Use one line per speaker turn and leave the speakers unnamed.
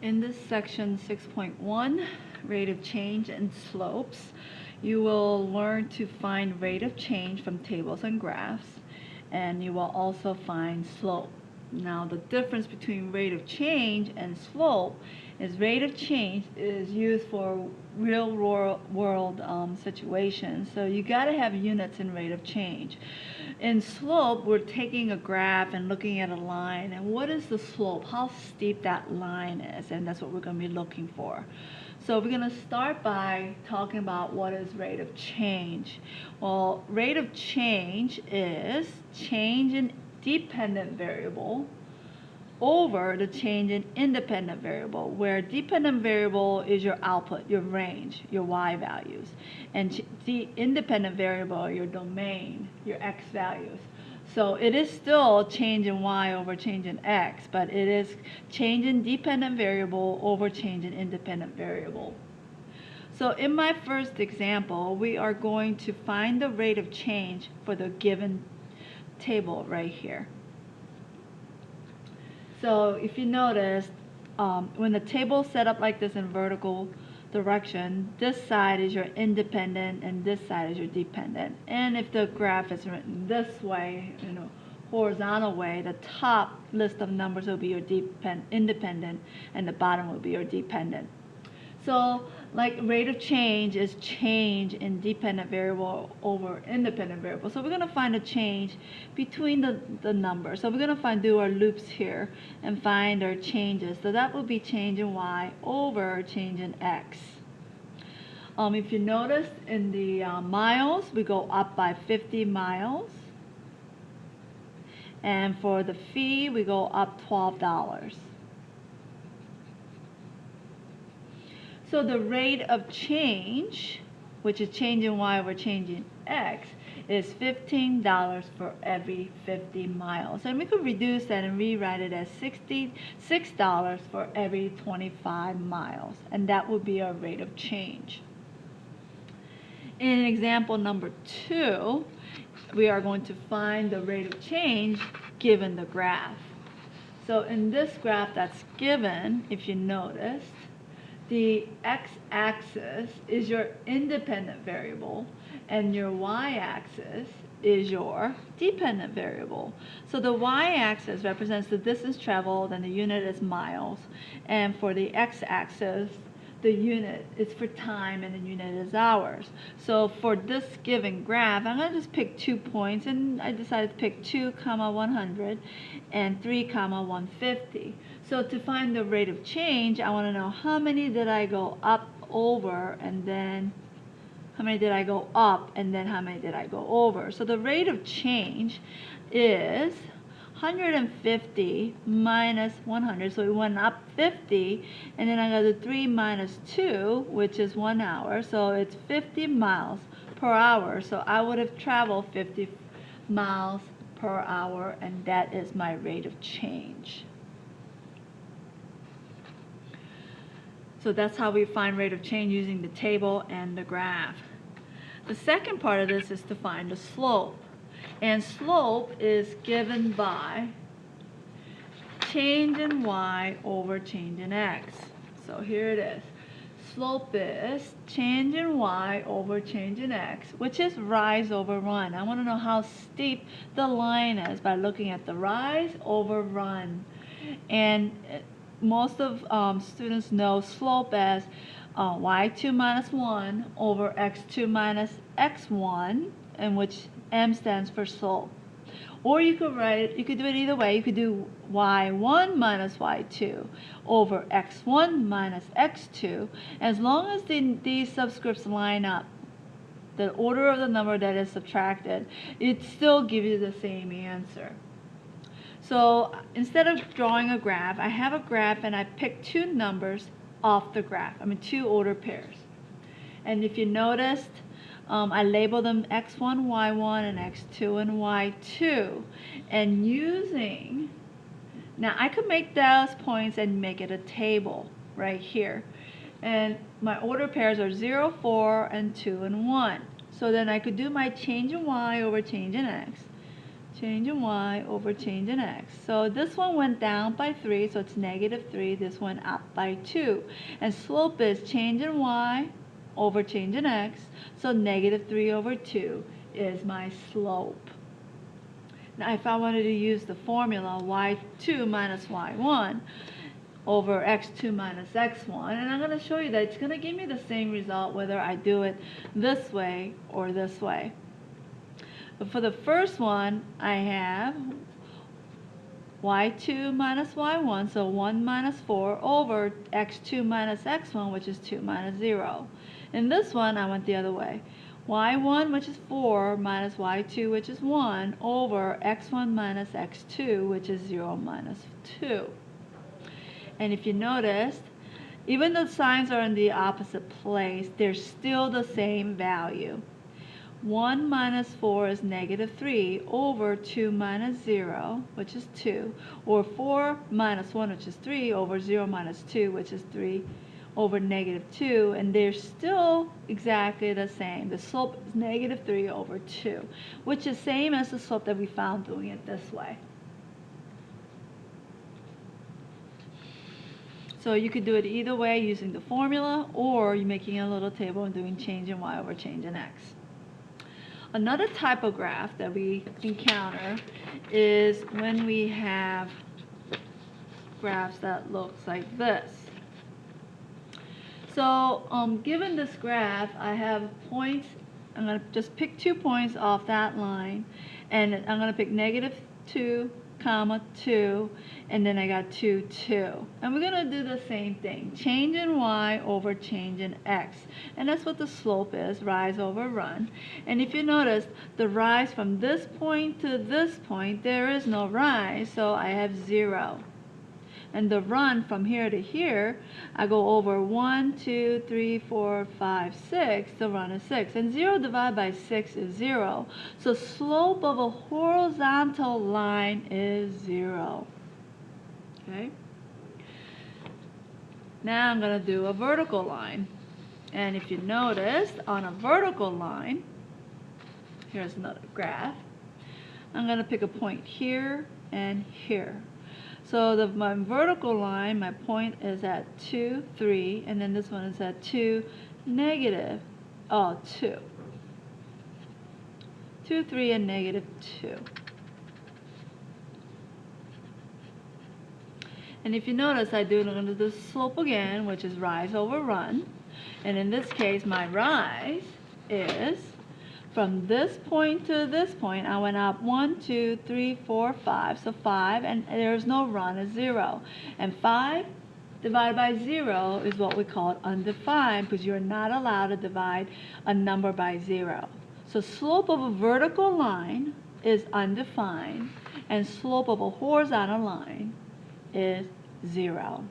In this section 6.1, rate of change and slopes, you will learn to find rate of change from tables and graphs, and you will also find slope. Now, the difference between rate of change and slope is rate of change is used for real world situations. So you got to have units in rate of change. In slope, we're taking a graph and looking at a line, and what is the slope? How steep that line is, and that's what we're going to be looking for. So we're going to start by talking about what is rate of change. Well, rate of change is change in dependent variable over the change in independent variable, where dependent variable is your output, your range, your y values, and the independent variable, your domain, your x values. So it is still change in y over change in x, but it is change in dependent variable over change in independent variable. So in my first example, we are going to find the rate of change for the given table right here. So if you notice, when the table is set up like this in vertical direction, this side is your independent and this side is your dependent. And if the graph is written this way, horizontal way, the top list of numbers will be your independent and the bottom will be your dependent. So like rate of change is change in dependent variable over independent variable. So we're going to find a change between the numbers. So we're going to do our loops here and find our changes. So that will be change in y over change in x. If you notice in the miles, we go up by 50 miles. And for the fee, we go up $12. So the rate of change, which is change in y over change in x, is $15 for every 50 miles. And we could reduce that and rewrite it as $66 for every 25 miles. And that would be our rate of change. In example number 2, we are going to find the rate of change given the graph. So in this graph that's given, if you noticed, the x-axis is your independent variable and your y-axis is your dependent variable. So the y-axis represents the distance traveled and the unit is miles, and for the x-axis the unit is for time and the unit is hours. So for this given graph, I'm going to just pick 2 points, and I decided to pick 2, 100 and 3, 150. So to find the rate of change, I want to know how many did I go up over, and then how many did I go up, and then how many did I go over. So the rate of change is 150 minus 100, so we went up 50, and then I got the 3 minus 2, which is 1 hour, so it's 50 miles per hour. So I would have traveled 50 miles per hour, and that is my rate of change. So that's how we find rate of change using the table and the graph. The second part of this is to find the slope. And slope is given by change in y over change in x. So here it is. Slope is change in y over change in x, which is rise over run. I want to know how steep the line is by looking at the rise over run. And most of students know slope as y2 minus 1 over x2 minus x1, in which m stands for slope. Or you could do it either way. You could do y1 minus y2 over x1 minus x2. As long as these subscripts line up, the order of the number that is subtracted, it still gives you the same answer. So instead of drawing a graph, I have a graph and I pick 2 numbers off the graph. 2 order pairs. And if you noticed, I label them x1, y1, and x2 and y2. And using, now I could make those points and make it a table right here. And my order pairs are 0, 4, and 2, and 1. So then I could do my change in y over change in x. change in y over change in x. So this one went down by 3, so it's negative 3. This one up by 2. And slope is change in y over change in x, so negative 3 over 2 is my slope. Now if I wanted to use the formula y2 minus y1 over x2 minus x1, and I'm going to show you that it's going to give me the same result whether I do it this way or this way. But for the first one, I have y2 minus y1, so 1 minus 4 over x2 minus x1, which is 2 minus 0. In this one, I went the other way. y1, which is 4, minus y2, which is 1, over x1 minus x2, which is 0 minus 2. And if you noticed, even though signs are in the opposite place, they're still the same value. 1 minus 4 is negative 3 over 2 minus 0, which is 2, or 4 minus 1, which is 3, over 0 minus 2, which is 3, over negative 2, and they're still exactly the same. The slope is negative 3 over 2, which is same as the slope that we found doing it this way. So you could do it either way using the formula, or you're making a little table and doing change in y over change in x. Another type of graph that we encounter is when we have graphs that looks like this. So given this graph, I have points. I'm going to just pick 2 points off that line, and I'm going to pick negative 2, comma 2, and then I got 2, 2. And we're going to do the same thing. Change in y over change in x. And that's what the slope is, rise over run. And if you notice, the rise from this point to this point, there is no rise, so I have 0. And the run from here to here, I go over 1, 2, 3, 4, 5, 6. The run is 6. And 0 divided by 6 is 0. So slope of a horizontal line is 0. Okay? Now I'm going to do a vertical line. And if you notice, on a vertical line, here's another graph, I'm going to pick a point here and here. So my vertical line, my point is at 2, 3, and then this one is at 2, negative, 2. 2, 3, and negative 2. And if you notice, I do the slope again, which is rise over run. And in this case, my rise is from this point to this point, I went up 1, 2, 3, 4, 5. So 5, and there's no run, is 0. And 5 divided by 0 is what we call undefined, because you're not allowed to divide a number by 0. So slope of a vertical line is undefined, and slope of a horizontal line is 0.